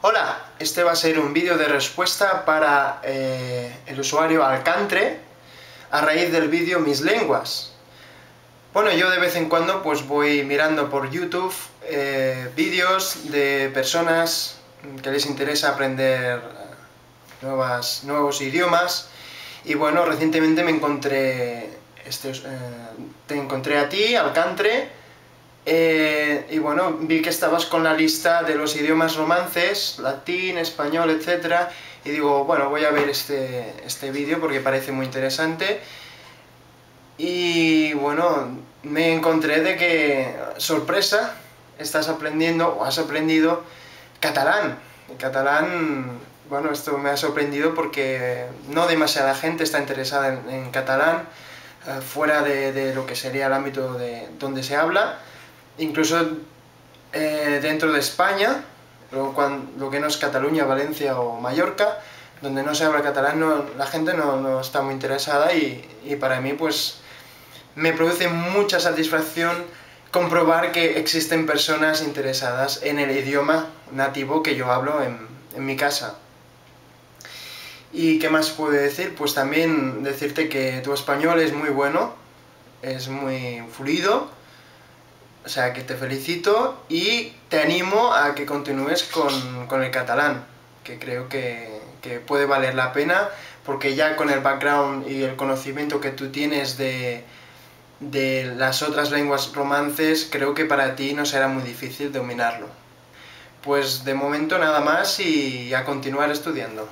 Hola, este va a ser un vídeo de respuesta para el usuario Alcantre a raíz del vídeo Mis Lenguas. Bueno, yo de vez en cuando pues voy mirando por YouTube vídeos de personas que les interesa aprender nuevos idiomas, y bueno, recientemente te encontré a ti, Alcantre, y bueno, vi que estabas con la lista de los idiomas romances, latín, español, etc. Y digo, bueno, voy a ver este vídeo porque parece muy interesante. Y bueno, me encontré de que, sorpresa, estás aprendiendo, o has aprendido, catalán. El catalán, bueno, esto me ha sorprendido porque no demasiada gente está interesada en catalán, fuera de lo que sería el ámbito donde se habla. Incluso dentro de España, lo que no es Cataluña, Valencia o Mallorca, donde no se habla catalán, la gente no está muy interesada, y para mí pues me produce mucha satisfacción comprobar que existen personas interesadas en el idioma nativo que yo hablo en mi casa. ¿Y qué más puedo decir? Pues también decirte que tu español es muy bueno, es muy fluido. O sea, que te felicito y te animo a que continúes con el catalán, que creo que puede valer la pena, porque ya con el background y el conocimiento que tú tienes de las otras lenguas romances, creo que para ti no será muy difícil dominarlo. Pues de momento nada más y a continuar estudiando.